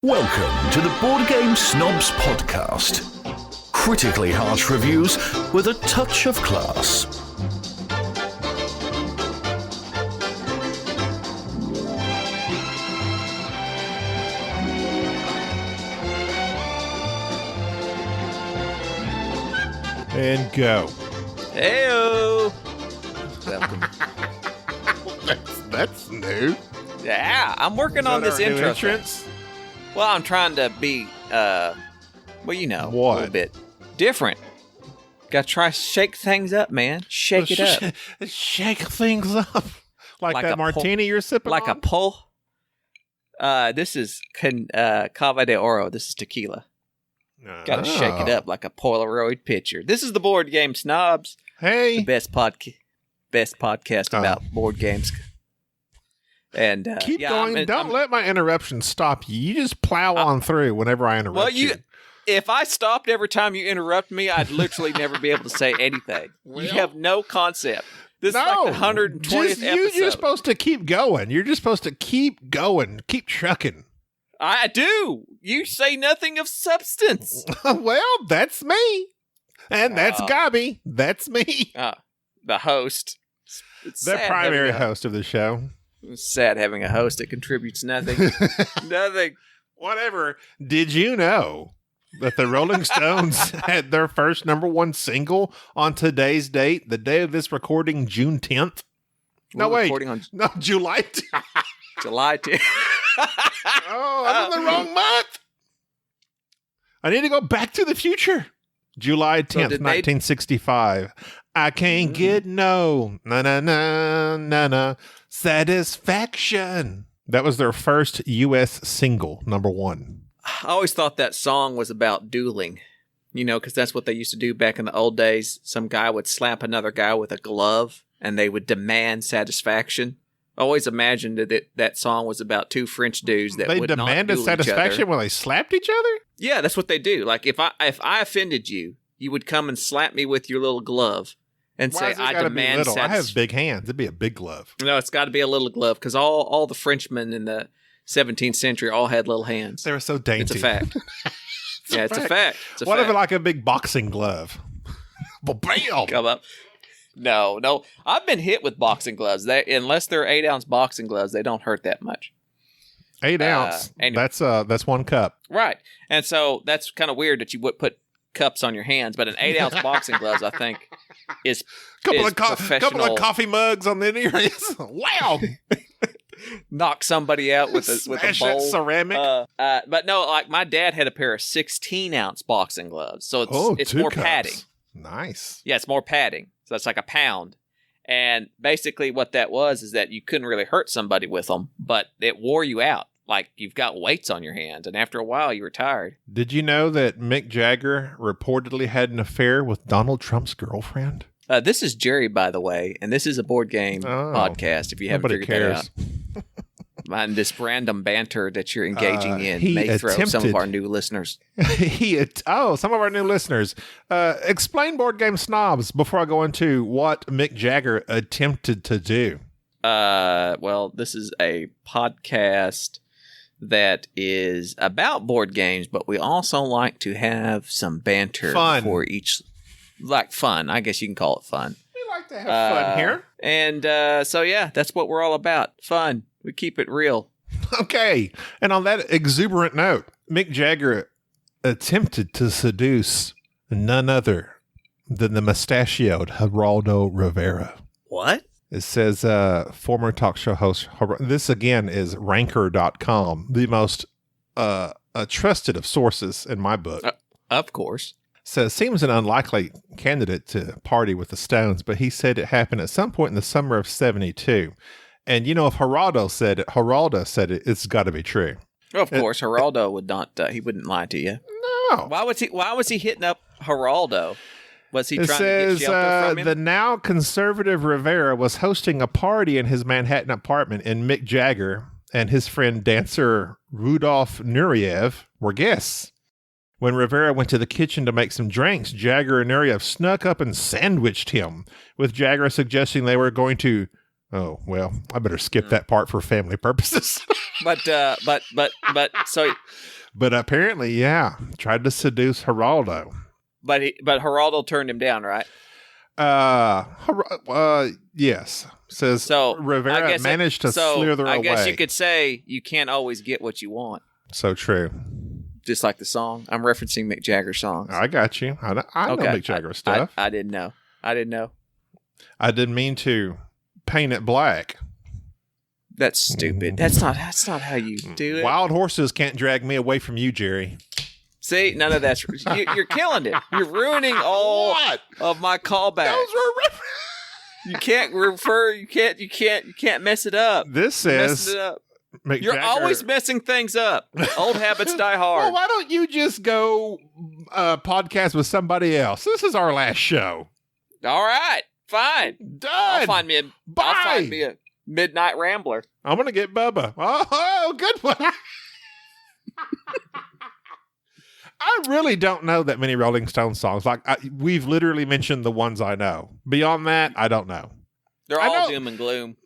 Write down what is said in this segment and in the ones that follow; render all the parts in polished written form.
Welcome to the Board Game Snobs podcast. Critically harsh reviews with a touch of class. And go. Heyo! Welcome. That's new. Yeah, I'm working on this intro. Entrance? Well, I'm trying to be, a little bit different. Got to try shake things up, man. Shake it up. Shake things up. Like that martini you're sipping like on? a pull. This is Cava de Oro. This is tequila. Got to shake it up like a Polaroid picture. This is the Board Game Snobs. Hey. The best podcast about board games. And keep going. Don't let my interruptions stop you. You just plow on through whenever I interrupt you. If I stopped every time you interrupt me, I'd literally never be able to say anything. Well, you have no concept. This is like the 120th episode. You're supposed to keep going. You're just supposed to keep going. Keep trucking. I do. You say nothing of substance. Well, that's me. And that's Gabi. That's me. The host. It's the primary host of the show. It's sad having a host that contributes nothing. Nothing. Whatever. Did you know that the Rolling Stones had their first #1 single on today's date, the day of this recording, June 10th? July 10th. July 10th. Oh, I'm in the wrong month. I need to go back to the future. July 10th, 1965. I can't get no satisfaction. That was their first U.S. single, #1. I always thought that song was about dueling, because that's what they used to do back in the old days. Some guy would slap another guy with a glove, and they would demand satisfaction. I always imagined that song was about two French dudes that would not demanded duel satisfaction each other. when they slapped each other? Yeah, that's what they do. Like if I offended you, you would come and slap me with your little glove and say, "I demand satisfaction." I have big hands. It'd be a big glove. No, it's got to be a little glove because all the Frenchmen in the 17th century all had little hands. They were so dainty. It's a fact. It's a fact. What if it like a big boxing glove? Bam! Come up. No. I've been hit with boxing gloves. Unless they're 8-ounce boxing gloves, they don't hurt that much. 8 ounce. Anyway. That's 1 cup. Right. And so that's kind of weird that you would put cups on your hands, but an 8-ounce boxing gloves, I think, is professional. Couple of coffee mugs on the ears. Wow. Knock somebody out with a bowl. Ceramic. But no, like my dad had a pair of 16-ounce boxing gloves, so it's more cups. padding. Nice. Yeah, it's more padding. So it's like a pound. And basically what that was is that you couldn't really hurt somebody with them, but it wore you out. Like you've got weights on your hands, and after a while you were tired. Did you know that Mick Jagger reportedly had an affair with Donald Trump's girlfriend? This is Jerry, by the way, and this is a board game podcast, if you haven't figured that out. And this random banter that you're engaging in may throw some of our new listeners. Some of our new listeners. Explain Board Game Snobs before I go into what Mick Jagger attempted to do. Well, this is a podcast that is about board games, but we also like to have some banter for each. Like fun. I guess you can call it fun. We like to have fun here. And so, yeah, that's what we're all about. Fun. We keep it real. Okay. And on that exuberant note, Mick Jagger attempted to seduce none other than the mustachioed Geraldo Rivera. What? It says former talk show host. This, again, is ranker.com, the most trusted of sources in my book. Of course. Says, seems an unlikely candidate to party with the Stones, but he said it happened at some point in the summer of 72. And, if Geraldo said it, it's got to be true. Well, of course, Geraldo would not, he wouldn't lie to you. No. Why was he hitting up Geraldo? Was he trying to get shelter from him? The now conservative Rivera was hosting a party in his Manhattan apartment, and Mick Jagger and his friend dancer Rudolf Nureyev were guests. When Rivera went to the kitchen to make some drinks, Jagger and Nureyev snuck up and sandwiched him, with Jagger suggesting they were going to Oh, well, I better skip that part for family purposes. But so, But apparently, yeah, tried to seduce Geraldo. but Geraldo turned him down, right? Yes. Says So Rivera managed to slither away. I guess you could say you can't always get what you want. So true. Just like the song. I'm referencing Mick Jagger songs. I got you. I know Mick Jagger stuff. I didn't know. I I didn't mean to paint it black. That's stupid. That's not how you do it. Wild horses can't drag me away from you, Jerry. See, none of that's you're killing it. You're ruining all of my callbacks. Those were you can't refer. You can't mess it up. This says Messing it up. Mick You're Jagger. Always messing things up. Old habits die hard. Well, why don't you just go podcast with somebody else? This is our last show. All right, fine. Done. I'll find me a midnight rambler. I'm gonna get Bubba. Oh, good one. I really don't know that many Rolling Stones songs. Like we've literally mentioned the ones I know. Beyond that, I don't know. They're all doom and gloom.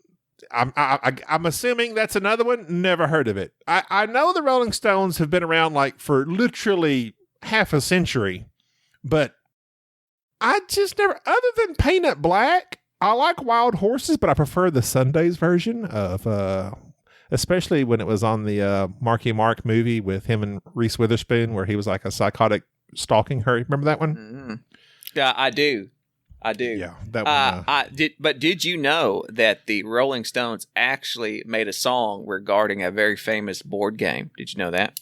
I'm assuming that's another one. Never heard of it. I know the Rolling Stones have been around like for literally half a century, but I just never. Other than Paint It Black, I like Wild Horses, but I prefer the Sundays version of. Especially when it was on the Marky Mark movie with him and Reese Witherspoon, where he was like a psychotic stalking her. Remember that one? Mm-hmm. Yeah, I do. Yeah, that one. But did you know that the Rolling Stones actually made a song regarding a very famous board game? Did you know that?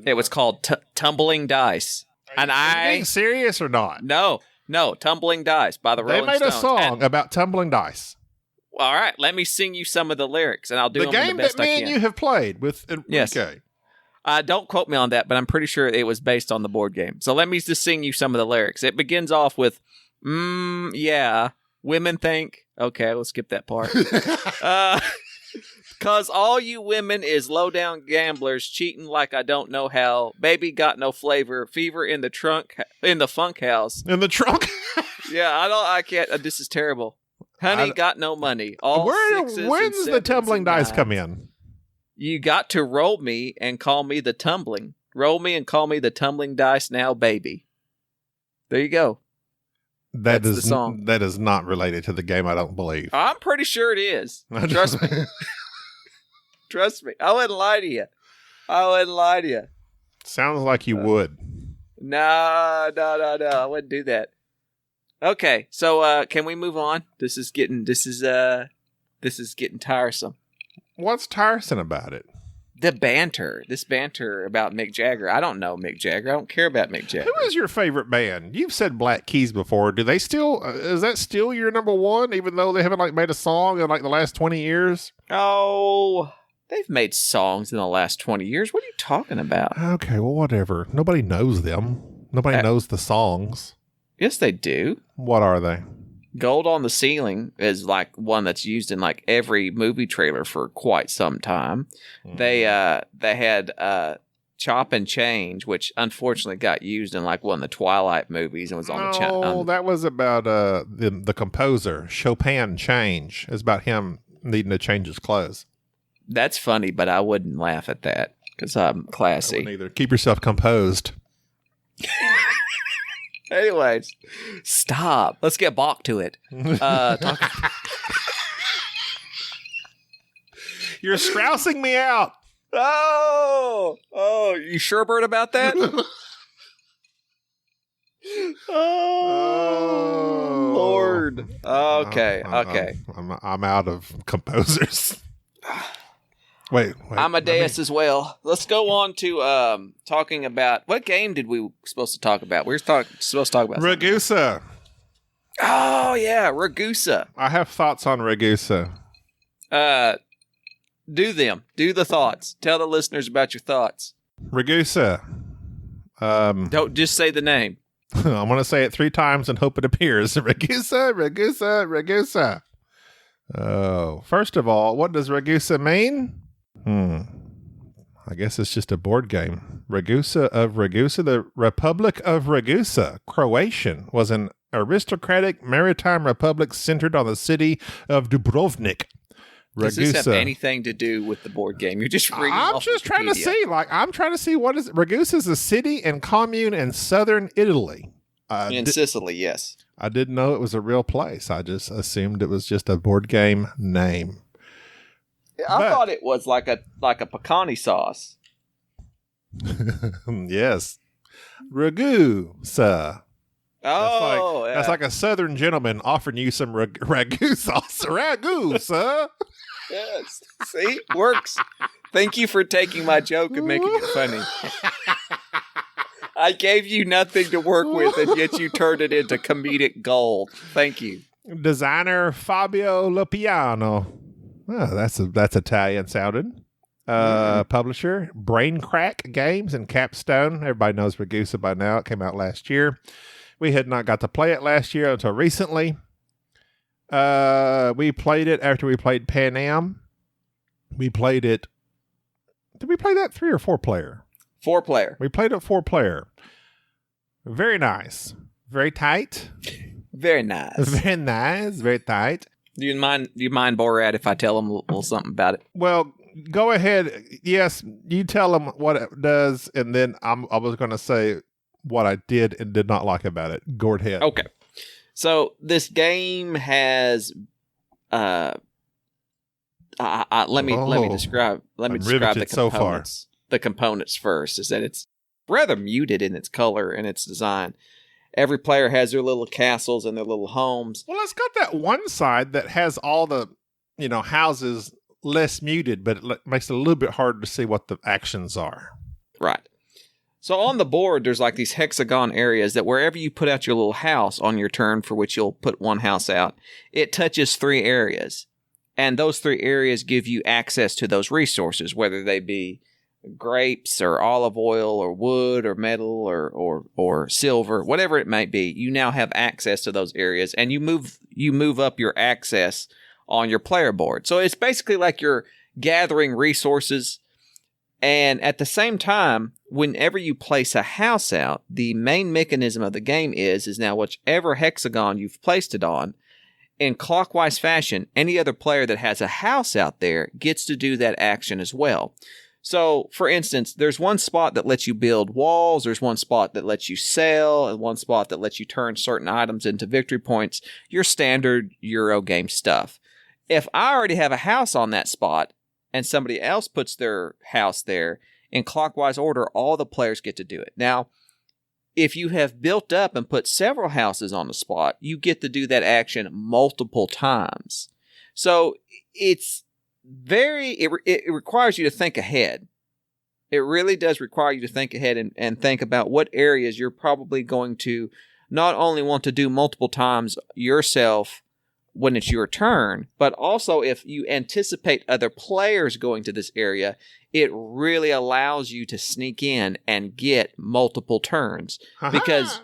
It was called Tumbling Dice. Are you being serious or not? No, Tumbling Dice by the Rolling Stones. They made a song about tumbling dice. All right, let me sing you some of the lyrics, and I'll do them the best I can. The game that me and you have played with Enrique. Yes. Don't quote me on that, but I'm pretty sure it was based on the board game. So let me just sing you some of the lyrics. It begins off with, yeah, women think. Okay, we'll skip that part. 'Cause all you women is low-down gamblers cheating like I don't know how. Baby got no flavor. Fever in the trunk, in the funk house. In the trunk? Yeah, I can't. This is terrible. Honey got no money. When's the tumbling dice come in? You got to roll me and call me the tumbling. Roll me and call me the tumbling dice now, baby. There you go. That's the song. That is not related to the game, I don't believe. I'm pretty sure it is. Trust me. Trust me. I wouldn't lie to you. Sounds like you would. No. I wouldn't do that. Okay, so can we move on? This is getting tiresome. What's tiresome about it? This banter about Mick Jagger. I don't know Mick Jagger. I don't care about Mick Jagger. Who is your favorite band? You've said Black Keys before. Do they still? Is that still your number one? Even though they haven't made a song in the last 20 years. Oh, they've made songs in the last 20 years. What are you talking about? Okay, well, whatever. Nobody knows them. Nobody knows the songs. Yes, they do. What are they? Gold on the Ceiling is one that's used in every movie trailer for quite some time. They had Chop and Change, which unfortunately got used in one of the Twilight movies and was on the channel. Oh, that was about the composer Chopin Change. It's about him needing to change his clothes. That's funny, but I wouldn't laugh at that because I'm classy. I wouldn't either. Keep yourself composed. Anyways, stop. Let's get back to it. You're strousing me out. Oh, you sure bird about that? Oh, Lord. Okay. I'm out of composers. Wait. Amadeus as well. Let's go on to talking about what game did we supposed to talk about? We were supposed to talk about Ragusa. Oh yeah, Ragusa. I have thoughts on Ragusa. Do the thoughts. Tell the listeners about your thoughts. Ragusa. Don't just say the name. I'm going to say it 3 times and hope it appears. Ragusa. Oh, first of all, what does Ragusa mean? I guess it's just a board game. Ragusa of Ragusa, the Republic of Ragusa, Croatian, was an aristocratic maritime republic centered on the city of Dubrovnik. Does this have Ragusa. anything to do with the board game? You're just reading I'm off just trying to Wikipedia. see. I'm trying to see what is Ragusa is a city and commune in southern Italy. In Sicily, yes. I didn't know it was a real place. I just assumed it was just a board game name. I thought it was like a pecani sauce. Yes. Ragusa. Oh, That's like a southern gentleman offering you some ragu sauce. Ragusa. yes. See, works. Thank you for taking my joke and making it funny. I gave you nothing to work with, and yet you turned it into comedic gold. Thank you. Designer Fabio Lopiano. Oh, that's Italian sounding. Publisher Braincrack Games and Capstone. Everybody knows Ragusa by now. It came out last year. We had not got to play it last year until recently. We played it after we played Pan Am. We played it. Did we play that 3 or 4 player? 4 player. We played it 4 player. Very nice. Very tight. Very nice. Very nice. Very tight. Do you mind, Borat, if I tell him a little something about it? Well, go ahead. Yes, you tell them what it does, and then I was going to say what I did and did not like about it. Go ahead. Okay. So this game has let me describe the components. So far. The components first is that it's rather muted in its color and its design. Every player has their little castles and their little homes. Well, it's got that one side that has all the, houses less muted, but it makes it a little bit harder to see what the actions are. Right. So on the board, there's like these hexagon areas that wherever you put out your little house on your turn, for which you'll put one house out, it touches 3 areas. And those 3 areas give you access to those resources, whether they be grapes or olive oil or wood or metal or silver, whatever it might be. You now have access to those areas, and you move up your access on your player board. So it's basically like you're gathering resources. And at the same time, whenever you place a house out, the main mechanism of the game is now whichever hexagon you've placed it on, in clockwise fashion, any other player that has a house out there gets to do that action as well. So, for instance, there's one spot that lets you build walls, there's one spot that lets you sell, and one spot that lets you turn certain items into victory points, your standard Euro game stuff. If I already have a house on that spot, and somebody else puts their house there, in clockwise order, all the players get to do it. Now, if you have built up and put several houses on the spot, you get to do that action multiple times. So it requires you to think ahead. It really does require you to think ahead and think about what areas you're probably going to not only want to do multiple times yourself when it's your turn, but also if you anticipate other players going to this area, it really allows you to sneak in and get multiple turns. Because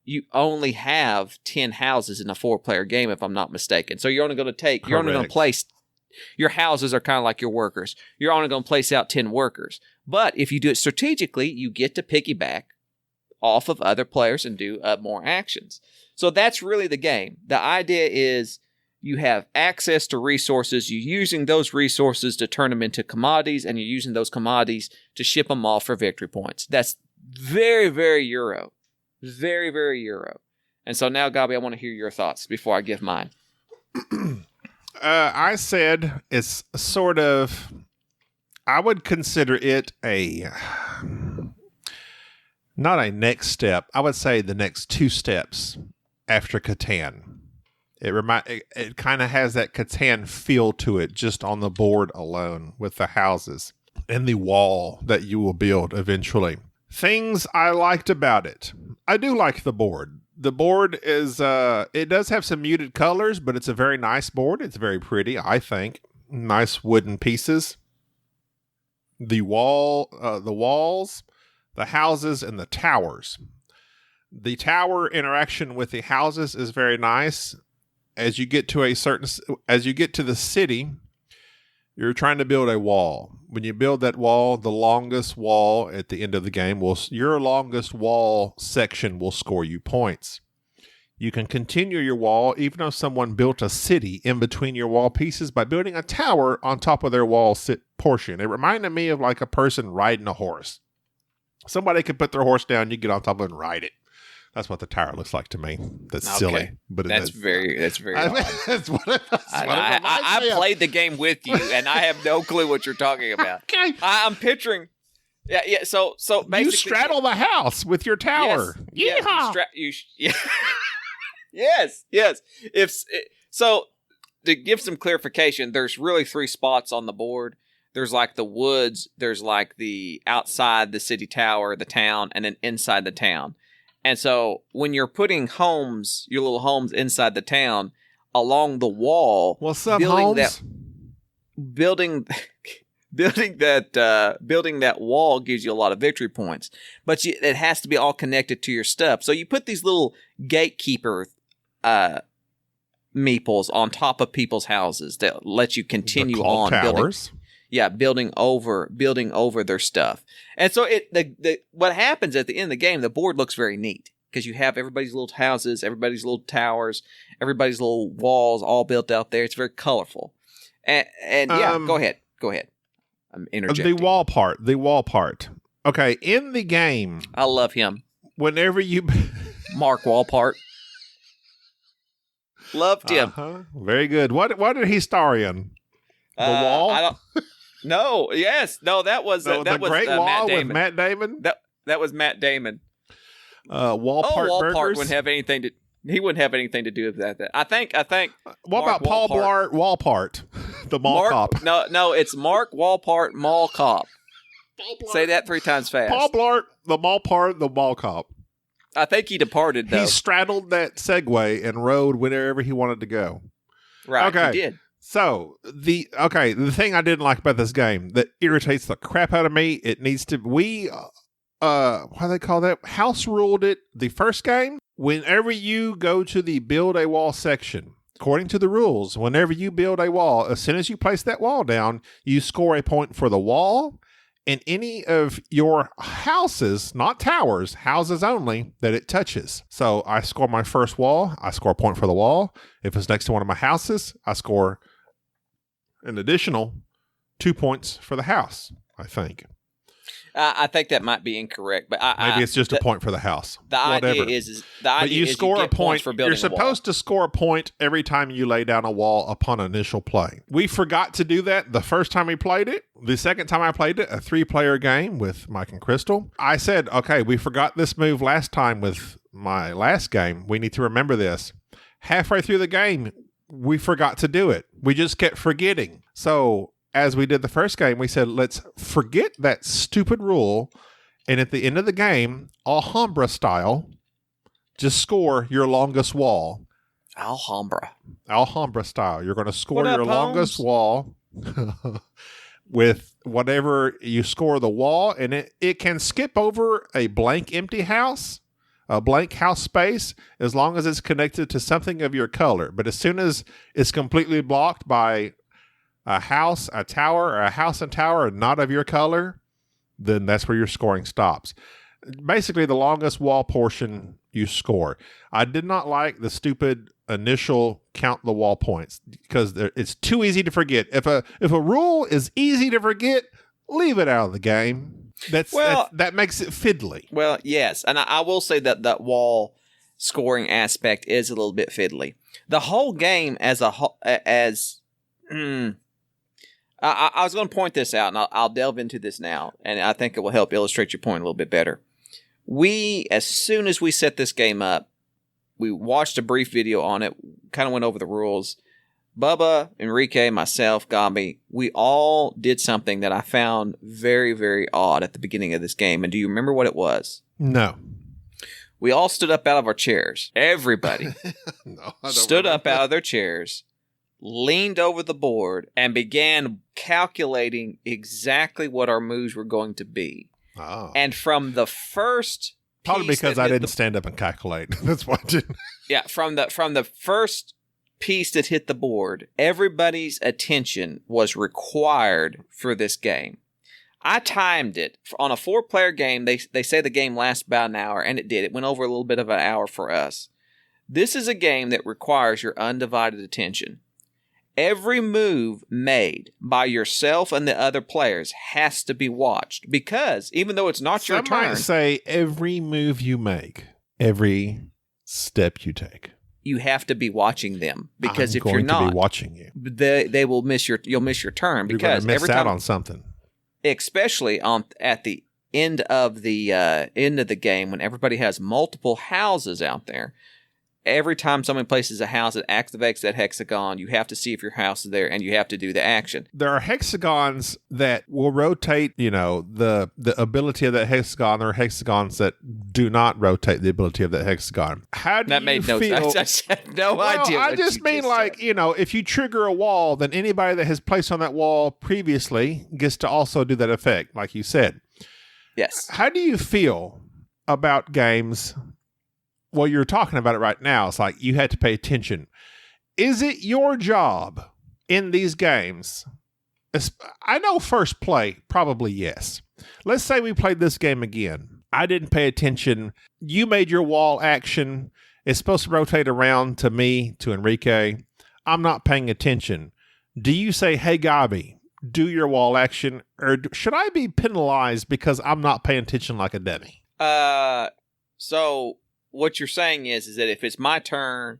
you only have 10 houses in a 4-player game, if I'm not mistaken. So you're only going to place, your houses are kind of like your workers. You're only going to place out 10 workers. But if you do it strategically, you get to piggyback off of other players and do more actions. So that's really the game. The idea is you have access to resources. You're using those resources to turn them into commodities, and you're using those commodities to ship them off for victory points. That's very, very Euro. Very, very Euro. And so now, Gabi, I want to hear your thoughts before I give mine. I said it's sort of, I would consider it not a next step. I would say the next 2 steps after Catan. It kind of has that Catan feel to it just on the board alone with the houses and the wall that you will build eventually. Things I liked about it. I do like the board. The board is, it does have some muted colors, but it's a very nice board. It's very pretty, I think. Nice wooden pieces. The walls, the houses, and the towers. The tower interaction with the houses is very nice. As you get to the city, you're trying to build a wall. When you build that wall, the longest wall at the end of the game your longest wall section will score you points. You can continue your wall even though someone built a city in between your wall pieces by building a tower on top of their wall portion. It reminded me of like a person riding a horse. Somebody could put their horse down, you get on top of it and ride it. That's what the tower looks like to me. That's silly, but that's very odd. That's what it I played the game with you, and I have no clue what you're talking about. Okay. I'm picturing. Yeah. So basically, you straddle the house with your tower. Yes. Yes. So to give some clarification, there's really 3 spots on the board. There's like the woods. There's like the outside the city tower, the town, and then inside the town. And so when you're putting homes, your little homes inside the town, along the wall, what's up, homes? Building that wall gives you a lot of victory points, but it has to be all connected to your stuff. So you put these little gatekeeper meeples on top of people's houses that let you continue on towers. Building over their stuff. And so what happens at the end of the game, the board looks very neat because you have everybody's little houses, everybody's little towers, everybody's little walls all built out there. It's very colorful. And go ahead. I'm interjecting. The wall part. Okay, in the game. I love him. Whenever you... Mark Walpart. Loved him. Uh-huh. Very good. What did he star in? The Wall? I don't... No, yes. No, that was the Great Wall Matt Damon. with Matt Damon? That was Matt Damon. Walpart Burgers? wouldn't have anything to... He wouldn't have anything to do with that. I think. What about Paul Blart Walpart, the mall cop? No, it's Mark Walpart, mall cop. Say that 3 times fast. Paul Blart, the mall cop. I think he departed though. He straddled that Segway and rode wherever he wanted to go. Right. Okay. He did. So the thing I didn't like about this game that irritates the crap out of me. It needs to. What do they call that? House ruled it the first game. Whenever you go to the build a wall section, according to the rules, whenever you build a wall, as soon as you place that wall down, you score a point for the wall and any of your houses, not towers, houses only, that it touches. So I score my first wall, I score a point for the wall. If it's next to one of my houses, I score an additional 2 points for the house, I think. I think that might be incorrect, but maybe it's just a point for the house. The idea is you score a point for building. You're supposed to score a point every time you lay down a wall upon initial play. We forgot to do that the first time we played it. The second time I played it, a 3-player game with Mike and Crystal, I said, "Okay, we forgot this move last time with my last game. We need to remember this." Halfway through the game, we forgot to do it. We just kept forgetting. So, as we did the first game, we said, let's forget that stupid rule. And at the end of the game, Alhambra style, just score your longest wall. Alhambra style. You're going to score your longest wall with whatever you score the wall. And it can skip over a blank empty house, a blank house space, as long as it's connected to something of your color. But as soon as it's completely blocked by a house, a tower, or a house and tower not of your color, then that's where your scoring stops. Basically, the longest wall portion you score. I did not like the stupid initial count the wall points because it's too easy to forget. If a rule is easy to forget, leave it out of the game. That makes it fiddly. Well, yes, and I will say that wall scoring aspect is a little bit fiddly. The whole game I was going to point this out, and I'll delve into this now, and I think it will help illustrate your point a little bit better. As soon as we set this game up, we watched a brief video on it, kind of went over the rules. Bubba, Enrique, myself, Gabi, we all did something that I found very, very odd at the beginning of this game. And do you remember what it was? No. We all stood up out of our chairs. Everybody stood up out of their chairs, leaned over the board, and began calculating exactly what our moves were going to be. Oh. And from the first probably because I didn't stand up and calculate. That's why I didn't. Yeah, from the first piece that hit the board, everybody's attention was required for this game. I timed it. On a 4-player game, they say the game lasts about an hour, and it did. It went over a little bit of an hour for us. This is a game that requires your undivided attention. Every move made by yourself and the other players has to be watched because even though it's not your turn, might say every move you make, every step you take, you have to be watching them because if you're going to not, be watching you, they will miss you'll miss your turn you're because going to miss every out time, on something. especially at the end of the game when everybody has multiple houses out there. Every time someone places a house that activates that hexagon, you have to see if your house is there, and you have to do the action. There are hexagons that will rotate, the ability of that hexagon. There are hexagons that do not rotate the ability of that hexagon. How do that you made no sense. I had no idea. I just mean if you trigger a wall, then anybody that has placed on that wall previously gets to also do that effect, like you said. Yes. How do you feel about games? Well, you're talking about it right now. It's like you had to pay attention. Is it your job in these games? I know first play, probably yes. Let's say we played this game again. I didn't pay attention. You made your wall action. It's supposed to rotate around to me, to Enrique. I'm not paying attention. Do you say, hey, Gabi, do your wall action? Or should I be penalized because I'm not paying attention like a dummy? So what you're saying is that if it's my turn,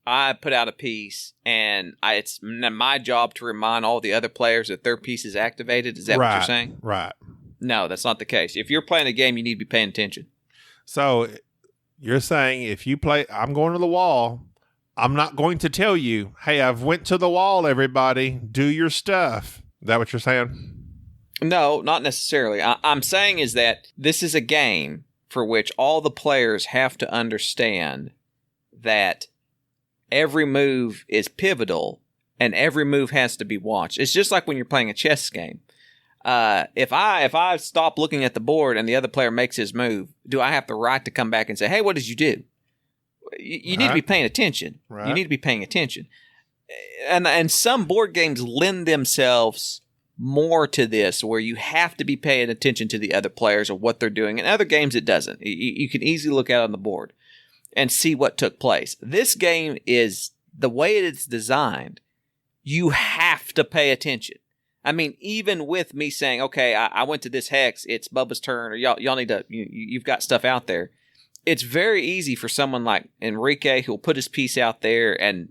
I put out a piece, and it's my job to remind all the other players that their piece is activated. Is that what you're saying? Right. No, that's not the case. If you're playing a game, you need to be paying attention. So you're saying if you play, I'm going to the wall. I'm not going to tell you, hey, I've went to the wall, everybody. Do your stuff. Is that what you're saying? No, not necessarily. I'm saying is that this is a game for which all the players have to understand that every move is pivotal and every move has to be watched. It's just like when you're playing a chess game. If I stop looking at the board and the other player makes his move, do I have the right to come back and say, hey, what did you do? You need to be paying attention. Right. You need to be paying attention. And some board games lend themselves more to this, where you have to be paying attention to the other players or what they're doing. In other games, it doesn't. You can easily look out on the board and see what took place. This game is, the way it's designed, you have to pay attention. I mean, even with me saying, okay, I went to this hex, it's Bubba's turn, or y'all need to, you've got stuff out there. It's very easy for someone like Enrique who'll put his piece out there, and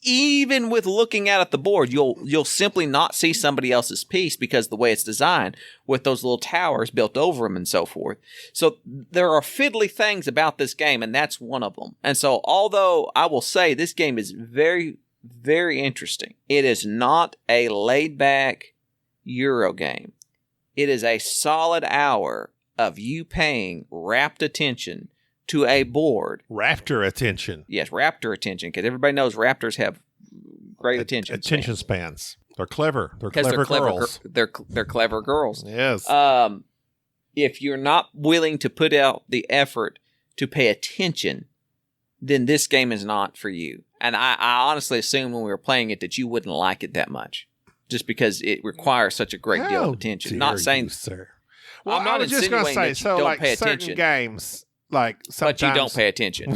even with looking out at the board, you'll simply not see somebody else's piece because the way it's designed with those little towers built over them and so forth. So there are fiddly things about this game, and that's one of them. And so although I will say this game is very, very interesting, it is not a laid-back Euro game. It is a solid hour of you paying rapt attention to a board. Raptor attention. Yes, raptor attention, because everybody knows raptors have great attention spans. They're clever. They're clever girls. They're clever girls. Yes. If you're not willing to put out the effort to pay attention, then this game is not for you. And I honestly assumed when we were playing it that you wouldn't like it that much, just because it requires such a great deal of attention. Not saying, you, sir. Well, I'm not I was just going to say, so like pay certain attention. games, like sometimes, but you don't pay attention.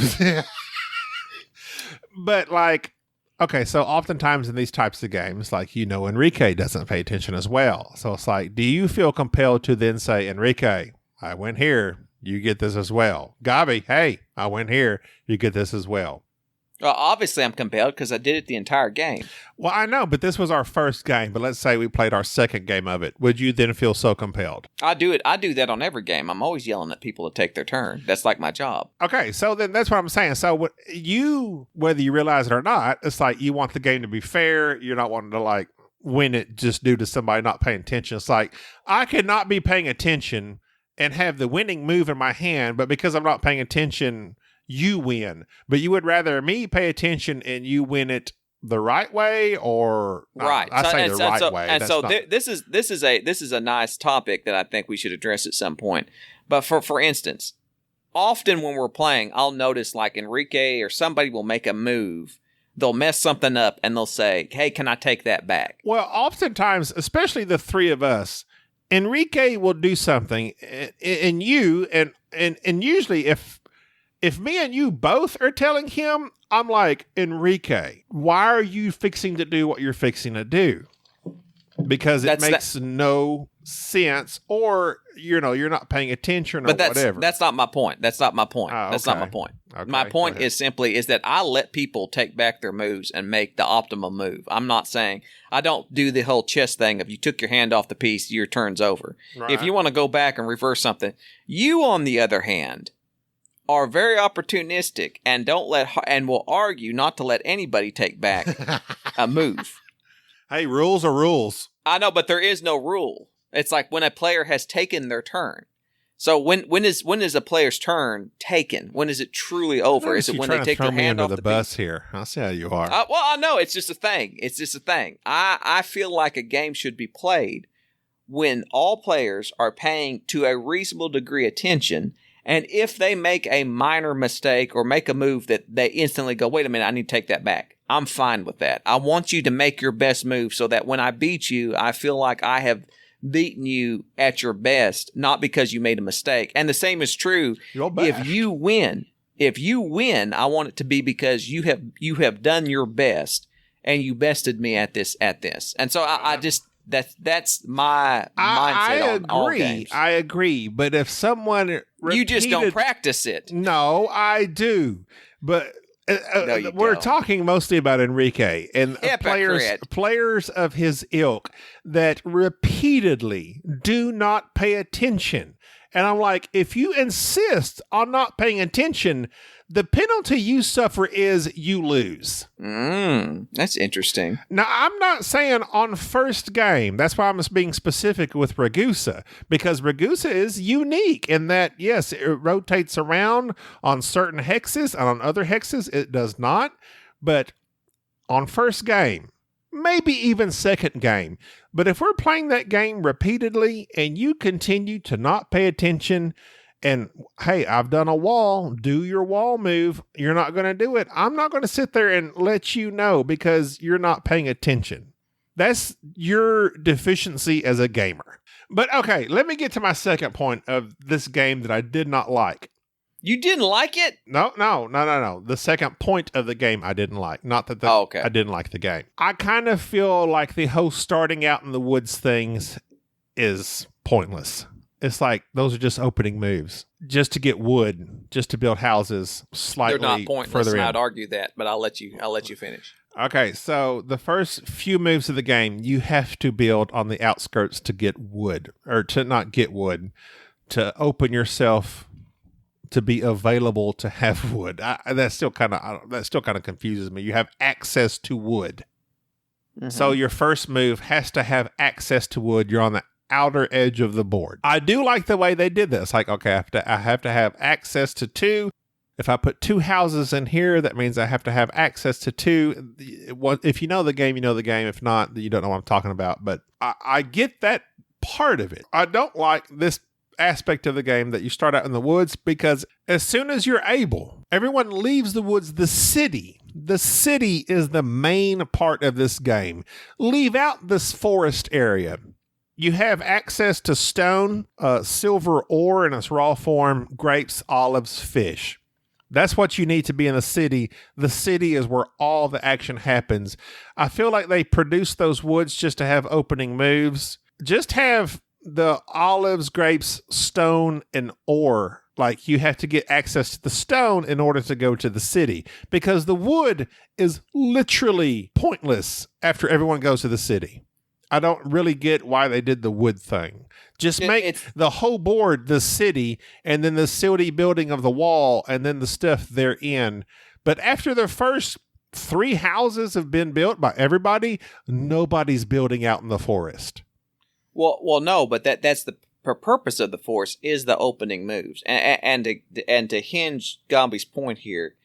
But like, okay, so oftentimes in these types of games, like, Enrique doesn't pay attention as well. So it's like, do you feel compelled to then say, Enrique, I went here, you get this as well. Gabi, hey, I went here, you get this as well. Well, obviously I'm compelled because I did it the entire game. Well, I know, but this was our first game. But let's say we played our second game of it. Would you then feel so compelled? I do it. I do that on every game. I'm always yelling at people to take their turn. That's like my job. Okay, so then that's what I'm saying. So whether you realize it or not, it's like you want the game to be fair. You're not wanting to like win it just due to somebody not paying attention. It's like, I could not be paying attention and have the winning move in my hand, but because I'm not paying attention, you win. But you would rather me pay attention and you win it the right way, or right? I say the right way. And so this is a nice topic that I think we should address at some point. But for instance, often when we're playing, I'll notice like Enrique or somebody will make a move. They'll mess something up and they'll say, "Hey, can I take that back?" Well, oftentimes, especially the three of us, Enrique will do something, and you and usually If me and you both are telling him, I'm like, Enrique, why are you fixing to do what you're fixing to do? Because it makes no sense, or you're not paying attention, or whatever. That's not my point. That's not my point. Okay. That's not my point. Okay, my point is that I let people take back their moves and make the optimal move. I'm not saying I don't do the whole chess thing of you took your hand off the piece, your turn's over. Right. If you want to go back and reverse something, you on the other hand are very opportunistic and will argue not to let anybody take back a move. Hey, rules are rules. I know, but there is no rule. It's like when a player has taken their turn. So when is a player's turn taken? When is it truly over? Is it when they take their hand off the bus here? I'll see how you are. Well, I know it's just a thing. It's just a thing. I feel like a game should be played when all players are paying to a reasonable degree attention. And if they make a minor mistake or make a move that they instantly go, wait a minute, I need to take that back. I'm fine with that. I want you to make your best move so that when I beat you, I feel like I have beaten you at your best, not because you made a mistake. And the same is true if you win. If you win, I want it to be because you have done your best and you bested me at this. And so I just that's my mindset on all games. I agree. But if someone you just don't practice it. No, I do. But No, we're don't. talking mostly about Enrique and Hypocrite. players of his ilk that repeatedly do not pay attention. And I'm like, if you insist on not paying attention, the penalty you suffer is you lose. That's interesting. Now, I'm not saying on first game. That's why I'm being specific with Ragusa, because Ragusa is unique in that, yes, it rotates around on certain hexes, and on other hexes, it does not. But on first game, maybe even second game. But if we're playing that game repeatedly and you continue to not pay attention, and hey, I've done a wall, do your wall move, you're not going to do it, I'm not going to sit there and let you know because you're not paying attention. That's your deficiency as a gamer. But okay, let me get to my second point of this game that I did not like. You didn't like it? No. The second point of the game I didn't like. Not that I didn't like the game. I kind of feel like the whole starting out in the woods things is pointless. It's like those are just opening moves, just to get wood, just to build houses slightly further in. They're not pointless, and I'd argue that, but I'll let you finish. Okay, so the first few moves of the game, you have to build on the outskirts to get wood, or to not get wood, to open yourself to be available to have wood. That still kind of confuses me. You have access to wood, so your first move has to have access to wood. You're on the outer edge of the board. I do like the way they did this. Like, okay, I have to have access to 2. If I put 2 houses in here, that means I have to have access to 2. If you know the game, you know the game. If not, you don't know what I'm talking about. But I get that part of it. I don't like this aspect of the game that you start out in the woods, because as soon as you're able, everyone leaves the woods. The city is the main part of this game. Leave out this forest area. You have access to stone, silver ore in its raw form, grapes, olives, fish. That's what you need to be in the city. The city is where all the action happens. I feel like they produce those woods just to have opening moves. Just have the olives, grapes, stone, and ore. Like, you have to get access to the stone in order to go to the city, because the wood is literally pointless after everyone goes to the city. I don't really get why they did the wood thing. Just make the whole board the city, and then the city building of the wall, and then the stuff therein. But after the first 3 houses have been built by everybody, nobody's building out in the forest. Well, no, but that's the purpose of the forest is the opening moves, and to hinge Gombi's point here,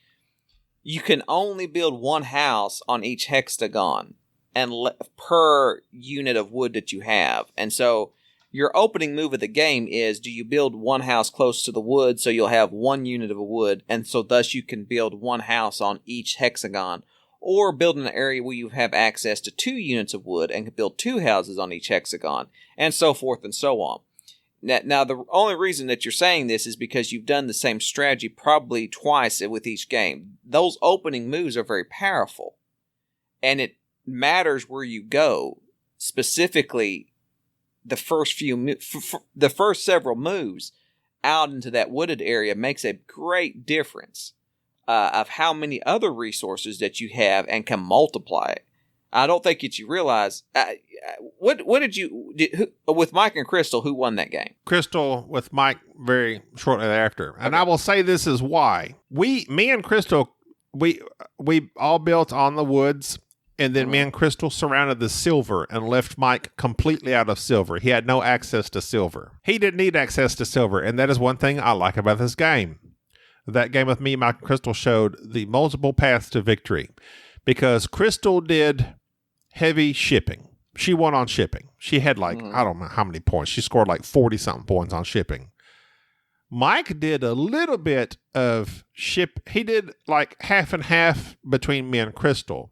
you can only build 1 house on each hexagon, and per unit of wood that you have. And so your opening move of the game is, do you build 1 house close to the wood so you'll have 1 unit of wood, and so thus you can build 1 house on each hexagon, or build in an area where you have access to 2 units of wood and can build 2 houses on each hexagon, and so forth and so on. Now, the only reason that you're saying this is because you've done the same strategy probably twice with each game. Those opening moves are very powerful, and it matters where you go. Specifically, the first the first several moves out into that wooded area makes a great difference of how many other resources that you have and can multiply it. I don't think that you realize. What did you with Mike and Crystal? Who won that game? Crystal with Mike very shortly thereafter, and I will say this is why me and Crystal we all built on the woods, and then me and Crystal surrounded the silver and left Mike completely out of silver. He had no access to silver. He didn't need access to silver, and that is one thing I like about this game. That game with me, Mike and Crystal showed the multiple paths to victory, because Crystal did heavy shipping. She won on shipping. She had I don't know how many points. She scored 40-something points on shipping. Mike did a little bit of he did half and half between me and Crystal.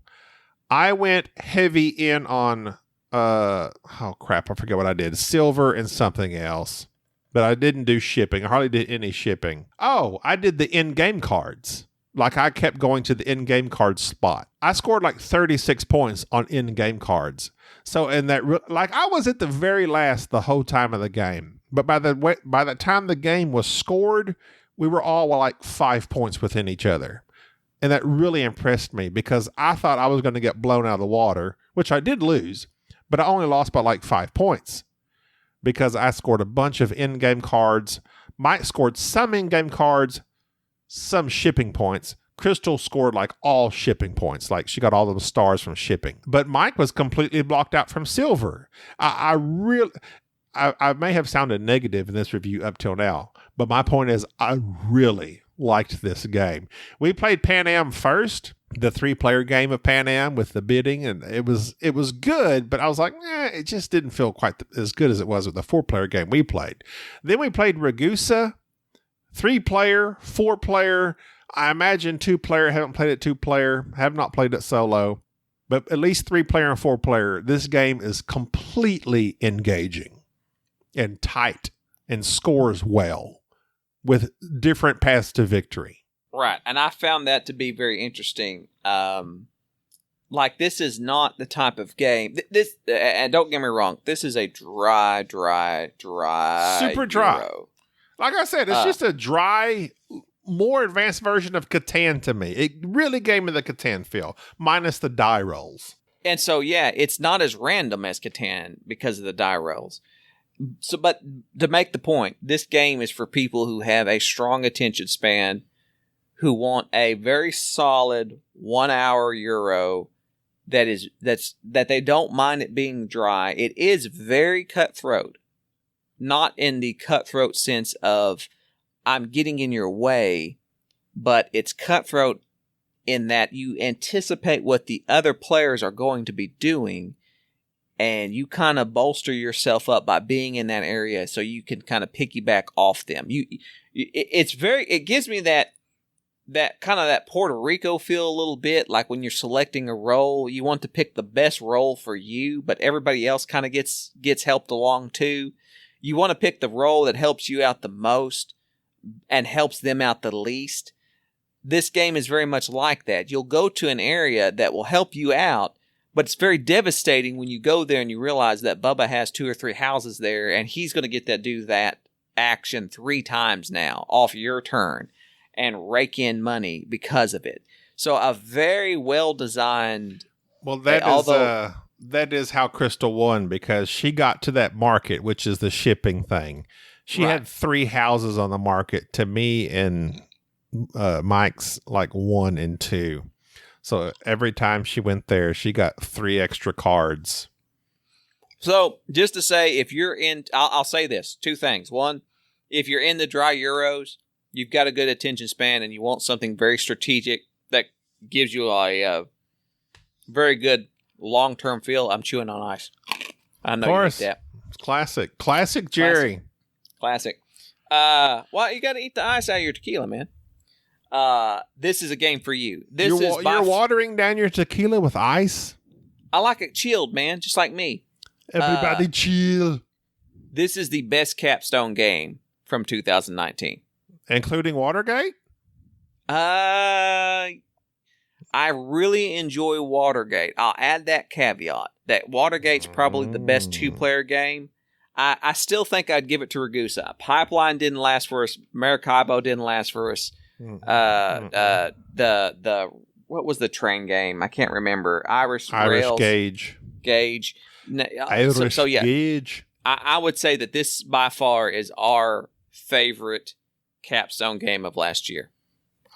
I went heavy in on, I forget what I did. Silver and something else. But I didn't do shipping. I hardly did any shipping. Oh, I did the in-game cards. I kept going to the in-game card spot. I scored 36 points on in-game cards. So in that, I was at the very last the whole time of the game. But by the time the game was scored, we were all 5 points within each other. And that really impressed me, because I thought I was going to get blown out of the water, which I did lose, but I only lost by 5 points because I scored a bunch of in-game cards. Mike scored some in-game cards, some shipping points. Crystal scored all shipping points. She got all those stars from shipping. But Mike was completely blocked out from silver. I may have sounded negative in this review up till now, but my point is I really liked this game. We played Pan Am first, the 3-player game of Pan Am with the bidding, and it was good, but I was it just didn't feel quite as good as it was with the 4-player game we played. Then we played Ragusa, 3-player, 4-player. I imagine 2-player. Haven't played it 2-player. Have not played it solo, but at least 3-player and 4-player. This game is completely engaging and tight and scores well, with different paths to victory. Right. And I found that to be very interesting. This is not the type of game. This, and don't get me wrong, this is a dry. Super dry. Euro. Like I said, it's just a dry, more advanced version of Catan to me. It really gave me the Catan feel, minus the die rolls. And so, yeah, it's not as random as Catan because of the die rolls. So, but to make the point, this game is for people who have a strong attention span, who want a very solid 1-hour Euro that they don't mind it being dry. It is very cutthroat, not in the cutthroat sense of I'm getting in your way, but it's cutthroat in that you anticipate what the other players are going to be doing, and you kind of bolster yourself up by being in that area so you can kind of piggyback off them. It gives me that kind of that Puerto Rico feel a little bit, like when you're selecting a role, you want to pick the best role for you, but everybody else kind of gets helped along too. You want to pick the role that helps you out the most and helps them out the least. This game is very much like that. You'll go to an area that will help you out, but it's very devastating when you go there and you realize that Bubba has 2 or 3 houses there, and he's going to do that action 3 times now off your turn and rake in money because of it. So a very well-designed... Well, that is how Crystal won, because she got to that market, which is the shipping thing. She had 3 houses on the market. To me and Mike's 1 and 2. So every time she went there, she got 3 extra cards. So just to say, if you're in, I'll say this, 2 things. 1, if you're in the dry Euros, you've got a good attention span and you want something very strategic that gives you a very good long-term feel. I'm chewing on ice. I know you eat that. It's classic Jerry. Classic. Well, you got to eat the ice out of your tequila, man. This is a game for you. You're watering down your tequila with ice? I like it chilled, man, just like me. Everybody chill. This is the best Capstone game from 2019. Including Watergate? I really enjoy Watergate. I'll add that caveat that Watergate's probably the best 2-player game. I still think I'd give it to Ragusa. Pipeline didn't last for us. Maracaibo didn't last for us. The what was the train game? I can't remember. Irish Rails. Gauge. Irish yeah. Gauge. I would say that this by far is our favorite Capstone game of last year.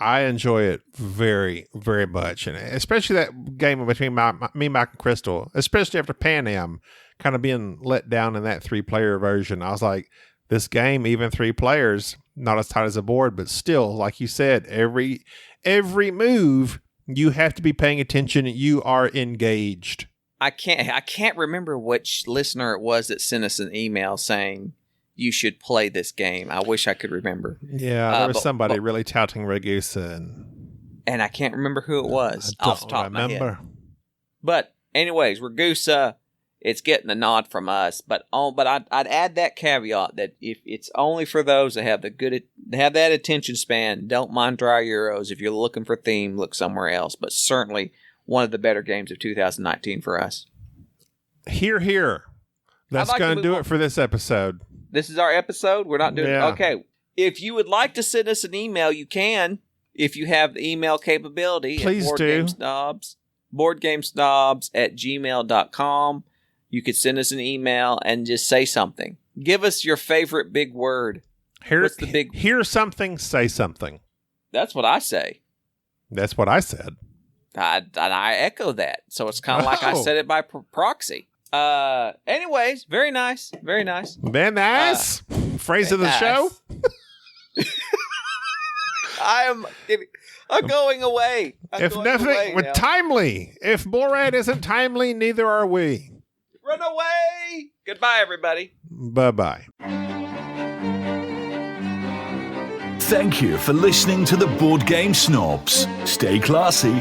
I enjoy it very, very much, and especially that game between me, Mike, and Crystal. Especially after Pan Am kind of being let down in that 3-player version, I was like, this game, even 3 players, not as tight as a board, but still, like you said, every move you have to be paying attention. You are engaged. I can't remember which listener it was that sent us an email saying you should play this game. I wish I could remember. Yeah, there was somebody really touting Ragusa, and I can't remember who it was off the top of my head. But anyways, Ragusa, it's getting a nod from us. But I'd add that caveat that if it's only for those that have have that attention span, don't mind dry Euros. If you're looking for theme, look somewhere else. But certainly one of the better games of 2019 for us. Hear, hear. That's going to do it for this episode. This is our episode. We're not doing okay. If you would like to send us an email, you can. If you have the email capability, please do. boardgamesnobs@gmail.com. You could send us an email and just say something. Give us your favorite big word. Hear something, say something. That's what I say. That's what I said. I echo that. So it's kind of like I said it by proxy. Anyways, very nice. Very nice. Very nice. Phrase of the show. I'm going away. Timely. If Borat isn't timely, neither are we. Run away. Goodbye, everybody. Bye-bye. Thank you for listening to the Board Game Snobs. Stay classy.